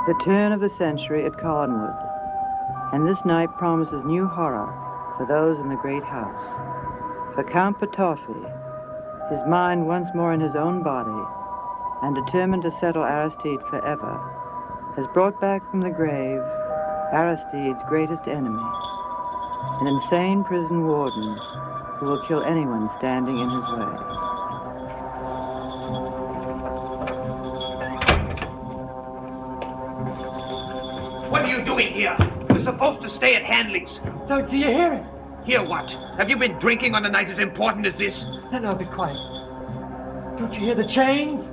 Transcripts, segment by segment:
The turn of the century at Collinwood, and this night promises new horror for those in the great house. For Count Potoffi, his mind once more in his own body, and determined to settle Aristide forever, has brought back from the grave Aristide's greatest enemy, an insane prison warden who will kill anyone standing in his way. What are you doing here? You're supposed to stay at Hanley's. Do you hear it? Hear what? Have you been drinking on a night as important as this? No, be quiet. Don't you hear the chains?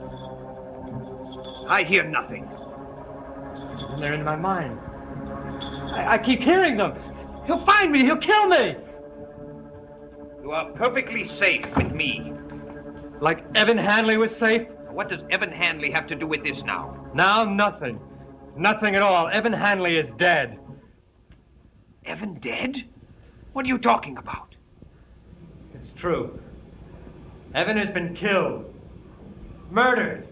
I hear nothing. And they're in my mind. I keep hearing them. He'll find me. He'll kill me. You are perfectly safe with me. Like Evan Hanley was safe? What does Evan Hanley have to do with this now? Now, nothing. Nothing at all. Evan Hanley is dead. Evan dead? What are you talking about? It's true. Evan has been killed. Murdered.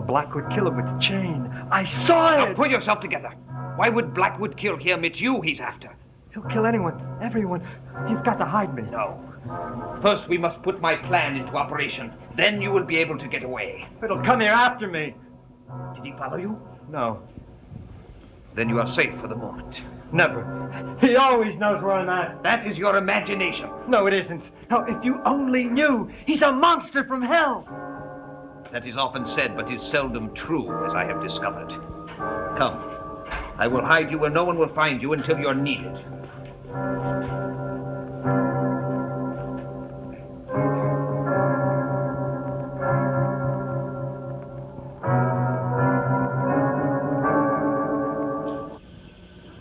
Blackwood kill him with the chain. I saw it! Now pull yourself together. Why would Blackwood kill him? It's you he's after. He'll kill anyone, everyone. You've got to hide me. No. First, we must put my plan into operation. Then you will be able to get away. It'll come here after me. Did he follow you? No. Then you are safe for the moment. Never. He always knows where I'm at. That is your imagination. No, it isn't. Now, if you only knew, he's a monster from hell. That is often said, but is seldom true, as I have discovered. Come. I will hide you where no one will find you until you're needed.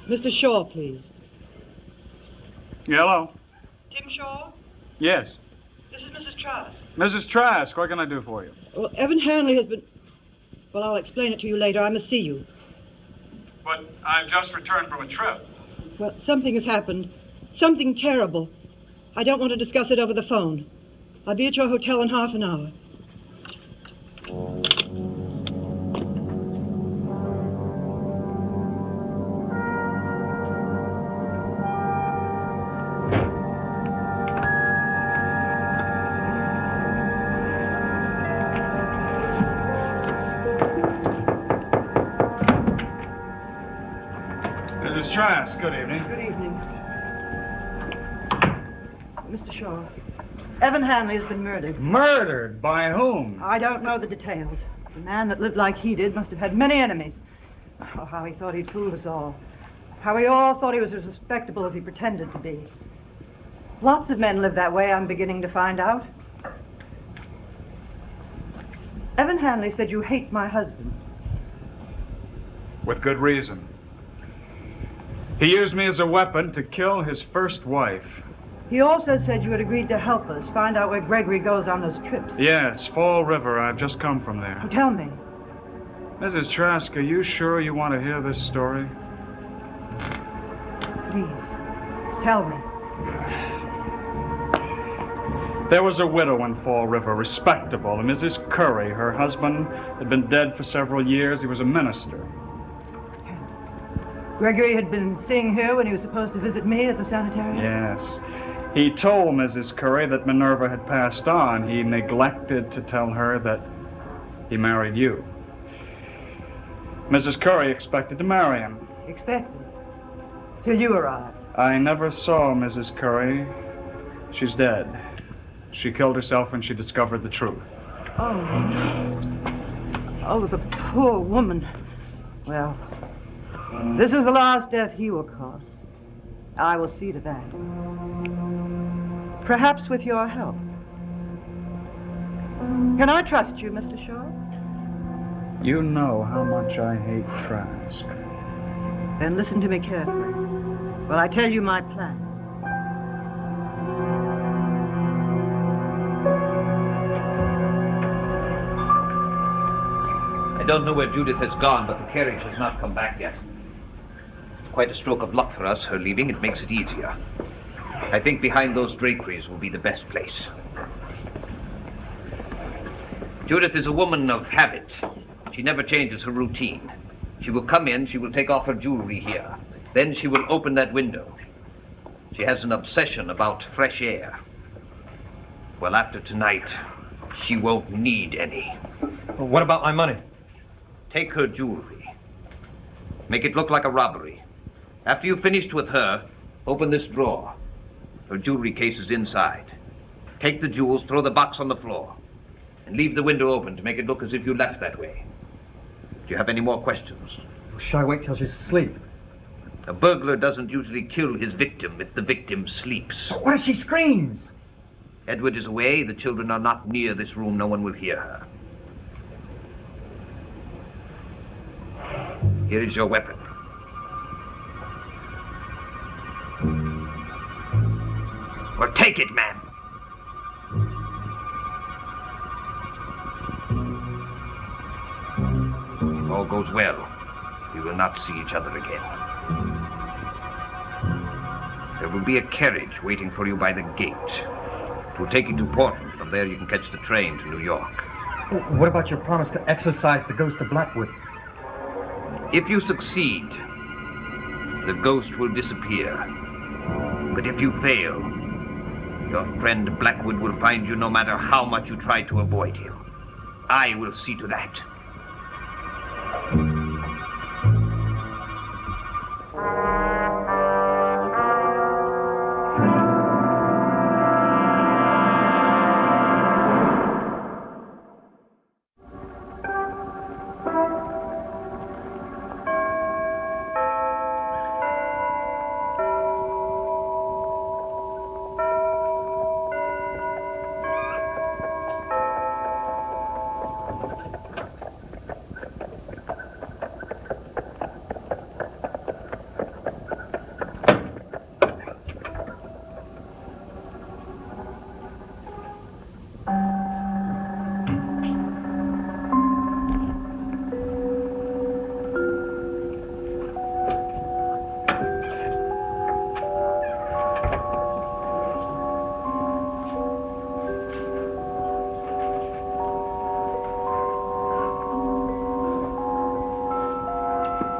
Mr. Shaw, please. Hello? Tim Shaw? Yes. This is Mrs. Trask. Mrs. Trask, what can I do for you? Well, Evan Hanley has been... Well, I'll explain it to you later. I must see you. But I've just returned from a trip. Well, something has happened. Something terrible. I don't want to discuss it over the phone. I'll be at your hotel in half an hour. Mrs. Trask, good evening. Good evening. Mr. Shaw, Evan Hanley has been murdered. Murdered? By whom? I don't know the details. The man that lived like he did must have had many enemies. Oh, how he thought he'd fooled us all. How we all thought he was as respectable as he pretended to be. Lots of men live that way, I'm beginning to find out. Evan Hanley said you hate my husband. With good reason. He used me as a weapon to kill his first wife. He also said you had agreed to help us find out where Gregory goes on those trips. Yes, Fall River. I've just come from there. Oh, tell me. Mrs. Trask, are you sure you want to hear this story? Please, tell me. There was a widow in Fall River, respectable, and Mrs. Curry. Her husband had been dead for several years. He was a minister. Gregory had been seeing her when he was supposed to visit me at the sanitarium? Yes. He told Mrs. Curry that Minerva had passed on. He neglected to tell her that he married you. Mrs. Curry expected to marry him. Expected? Till you arrived. I never saw Mrs. Curry. She's dead. She killed herself when she discovered the truth. Oh. Oh, the poor woman. Well, this is the last death he will cause. I will see to that. Perhaps with your help. Can I trust you, Mr. Shaw? You know how much I hate Trask. Then listen to me carefully while I tell you my plan. I don't know where Judith has gone, but the carriage has not come back yet. It's quite a stroke of luck for us, her leaving. It makes it easier. I think behind those draperies will be the best place. Judith is a woman of habit. She never changes her routine. She will come in, she will take off her jewelry here. Then she will open that window. She has an obsession about fresh air. Well, after tonight, she won't need any. Well, what about my money? Take her jewelry. Make it look like a robbery. After you've finished with her, open this drawer. Her jewelry case is inside. Take the jewels, throw the box on the floor, and leave the window open to make it look as if you left that way. Do you have any more questions? Shall I wait till she's asleep? A burglar doesn't usually kill his victim if the victim sleeps. But what if she screams? Edward is away. The children are not near this room. No one will hear her. Here is your weapon. Well, take it, man. If all goes well, we will not see each other again. There will be a carriage waiting for you by the gate. It will take you to Portland. From there, you can catch the train to New York. What about your promise to exorcise the ghost of Blackwood? If you succeed, the ghost will disappear. But if you fail, your friend Blackwood will find you no matter how much you try to avoid him. I will see to that.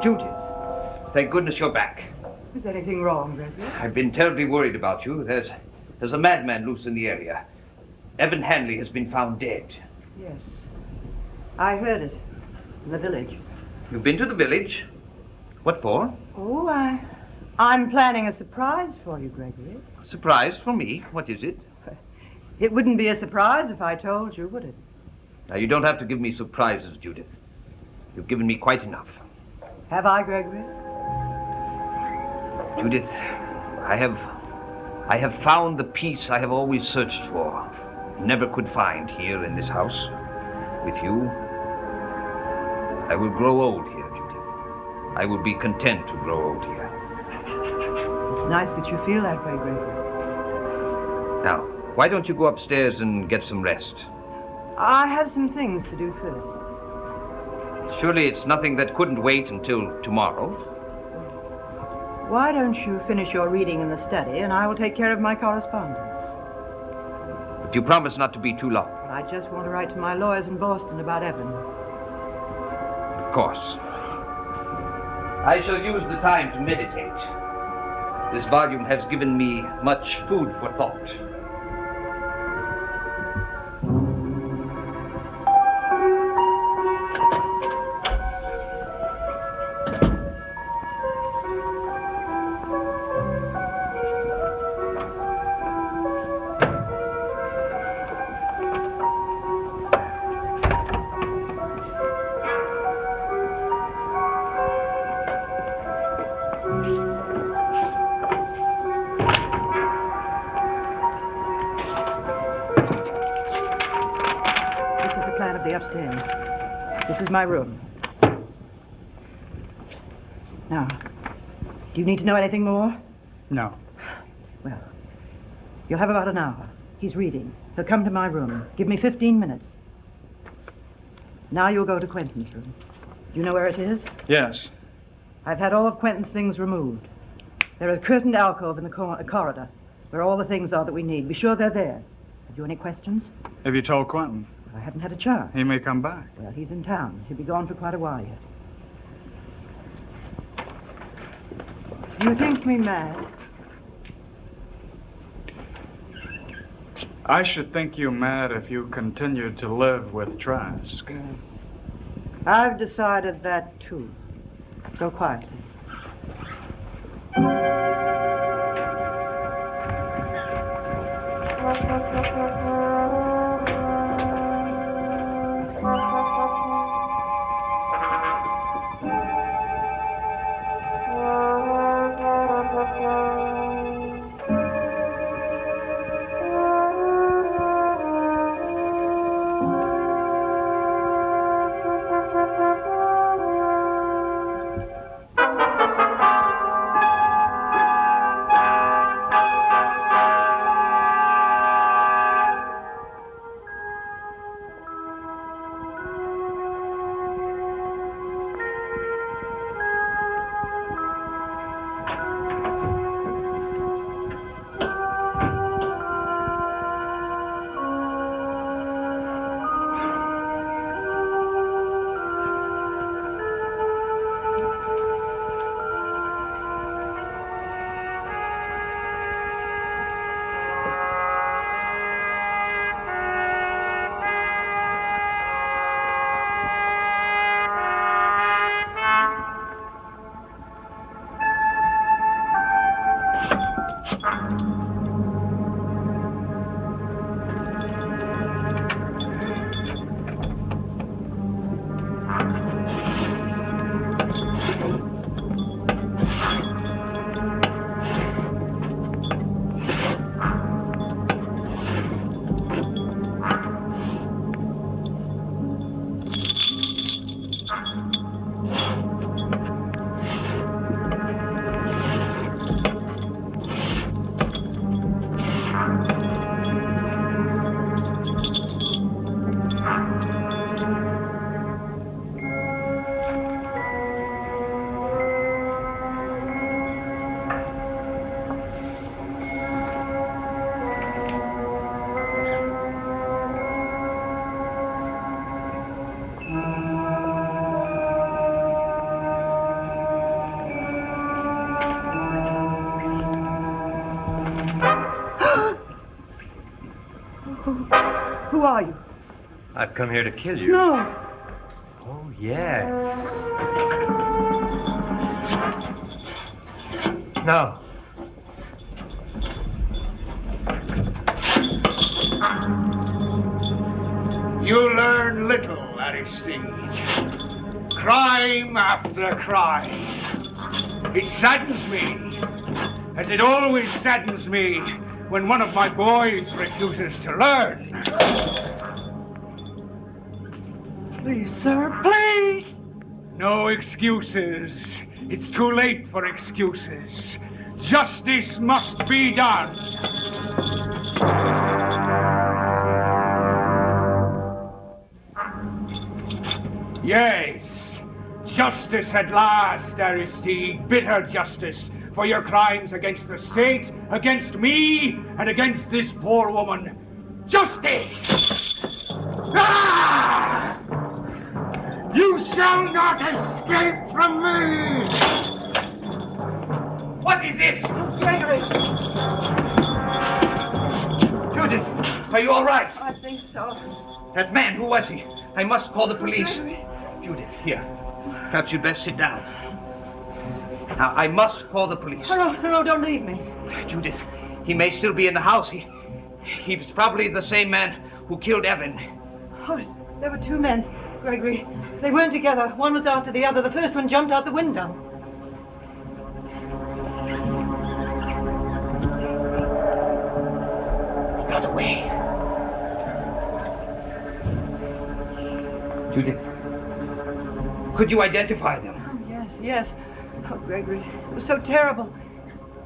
Judith, Thank goodness you're back. is anything wrong, Gregory? I've been terribly worried about you. There's a madman loose in the area. Evan Hanley has been found dead. Yes. I heard it in the village. You've been to the village? What for? Oh, I'm planning a surprise for you, Gregory. Surprise for me. What is it? It wouldn't be a surprise if I told you, would it? Now, you don't have to give me surprises, Judith. You've given me quite enough. Have I, Gregory? Judith, I have found the peace I have always searched for. Never could find here in this house. With you, I will grow old here, Judith. I will be content to grow old here. It's nice that you feel that way, Gregory. Now, why don't you go upstairs and get some rest? I have some things to do first. Surely it's nothing that couldn't wait until tomorrow. Why don't you finish your reading in the study, and I will take care of my correspondence. If you promise not to be too long. I just want to write to my lawyers in Boston about Evan. Of course. I shall use the time to meditate. This volume has given me much food for thought. This is the plan of the upstairs. This is my room. Now, do you need to know anything more? No. Well, you'll have about an hour. He's reading. He'll come to my room. Give me 15 minutes. Now you'll go to Quentin's room. Do you know where it is? Yes. I've had all of Quentin's things removed. There is a curtained alcove in the corridor where all the things are that we need. Be sure they're there. Have you any questions? Have you told Quentin? I haven't had a chance. He may come back. Well, he's in town. He'll be gone for quite a while yet. You think me mad? I should think you mad if you continued to live with Trask. I've decided that, too. Go quietly. Who are you? I've come here to kill you. No. Oh, yes. No. You learn little, Aristide. Crime after crime. It saddens me, as it always saddens me when one of my boys refuses to learn. Please, sir, please! No excuses. It's too late for excuses. Justice must be done. Yes, justice at last, Aristide. Bitter justice for your crimes against the state, against me, and against this poor woman. Justice! Ah! You shall not escape from me! What is this? Gregory! Judith, are you all right? I think so. That man, who was he? I must call the police. Gregory. Judith, here. Perhaps you'd best sit down. Now, I must call the police. No, don't leave me. Judith, he may still be in the house. He's probably the same man who killed Evan. Oh, there were two men, Gregory. They weren't together. One was after the other. The first one jumped out the window. He got away. Judith, Could you identify them? Oh, yes, yes. Oh, Gregory, it was so terrible.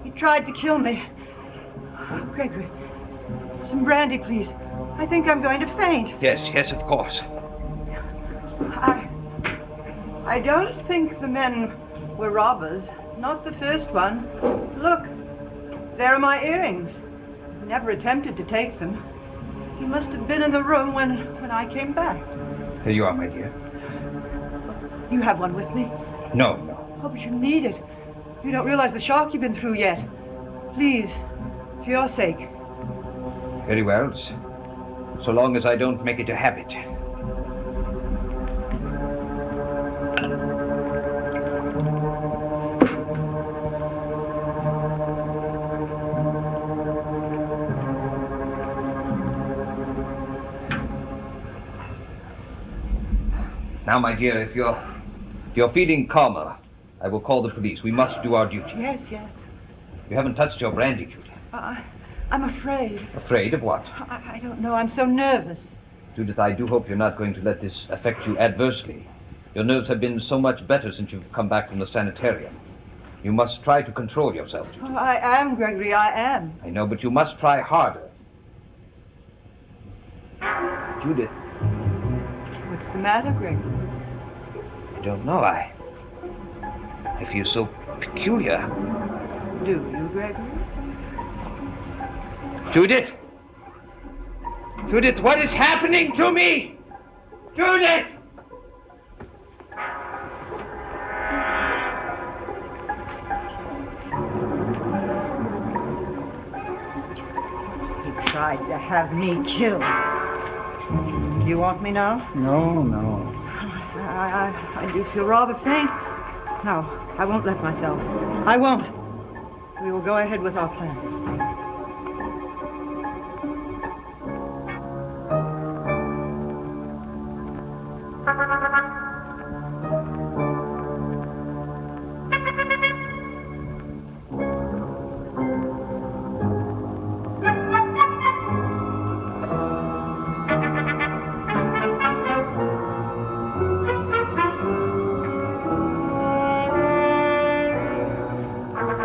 He tried to kill me. Oh, Gregory, some brandy, please. I think I'm going to faint. Yes, yes, of course. I don't think the men were robbers. Not the first one. Look, there are my earrings. He never attempted to take them. He must have been in the room when I came back. Here you are, my dear. You have one with me? No, no. Oh, but you need it. You don't realize the shock you've been through yet. Please, for your sake. Very well. So long as I don't make it a habit. Now, my dear, if you're feeling calmer, I will call the police. We must do our duty. Yes, yes. You haven't touched your brandy, Judith. I'm afraid. Afraid of what? I don't know. I'm so nervous. Judith, I do hope you're not going to let this affect you adversely. Your nerves have been so much better since you've come back from the sanitarium. You must try to control yourself, Judith. Oh, I am, Gregory, I am. I know, but you must try harder. Judith. What's the matter, Gregory? I don't know. I feel so peculiar. Do you, Gregory? Judith! Judith, what is happening to me? Judith! He tried to have me killed. You want me now? No, no. I do feel rather faint. No, I won't let myself. I won't. We will go ahead with our plans.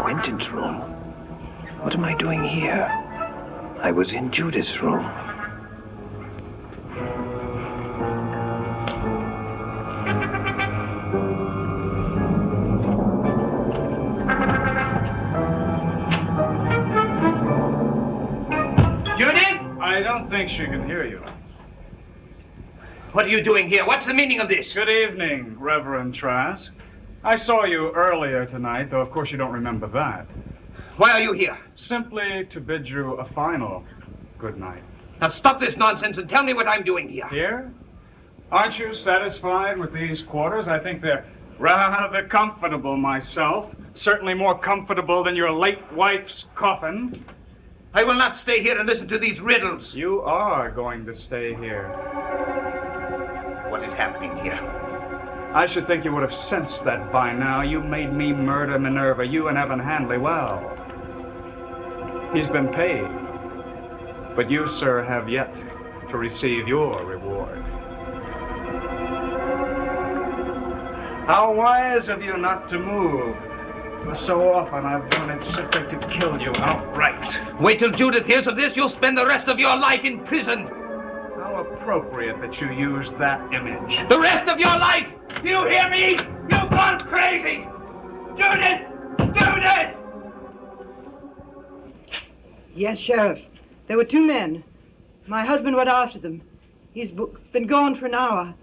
Quentin's room. What am I doing here? I was in Judith's room. Judith! I don't think she can hear you. What are you doing here? What's the meaning of this? Good evening, Reverend Trask. I saw you earlier tonight, though of course you don't remember that. Why are you here? Simply to bid you a final good night. Now stop this nonsense and tell me what I'm doing here. Here? Aren't you satisfied with these quarters? I think they're rather comfortable myself. Certainly more comfortable than your late wife's coffin. I will not stay here and listen to these riddles. You are going to stay here. What is happening here? I should think you would have sensed that by now. You made me murder Minerva, you and Evan Handley. Well, he's been paid. But you, sir, have yet to receive your reward. How wise of you not to move. For so often I've done it simply to kill you outright. Wait till Judith hears of this. You'll spend the rest of your life in prison. How appropriate that you used that image. The rest of your life! Do you hear me? You've gone crazy! Judith! Judith! Yes, Sheriff. There were two men. My husband went after them. He's been gone for an hour.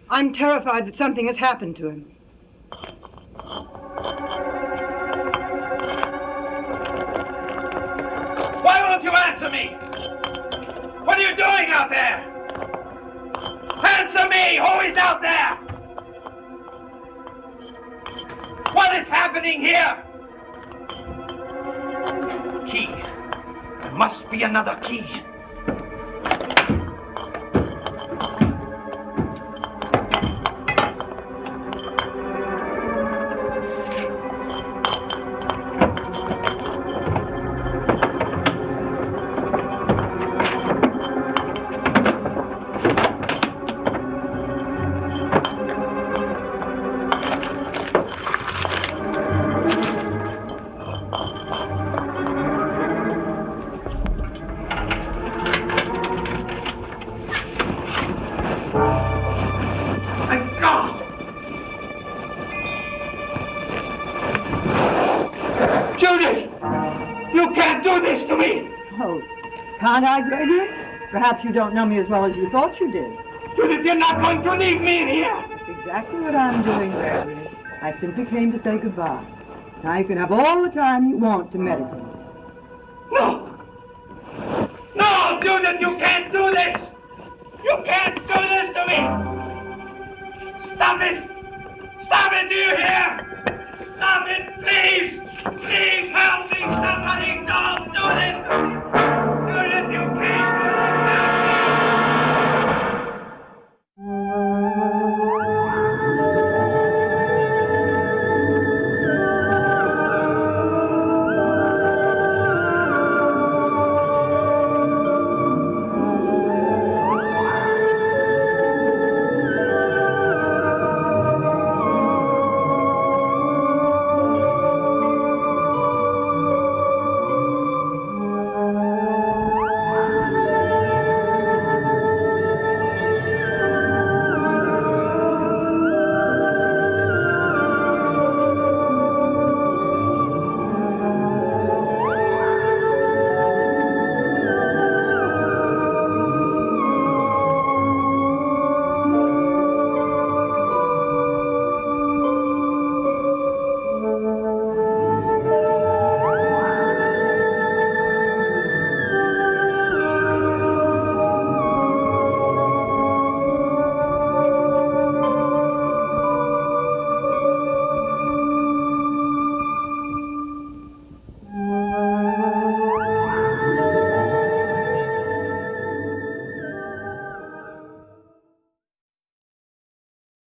I'm terrified that something has happened to him. Why won't you answer me? What are you doing out there? Answer me! Who is out there? What is happening here? Key. There must be another key. Aren't I, Gregory? Perhaps you don't know me as well as you thought you did. Judith, you're not going to leave me in here! That's exactly what I'm doing, Gregory. I simply came to say goodbye. Now you can have all the time you want to meditate. No! No, Judith, you can't do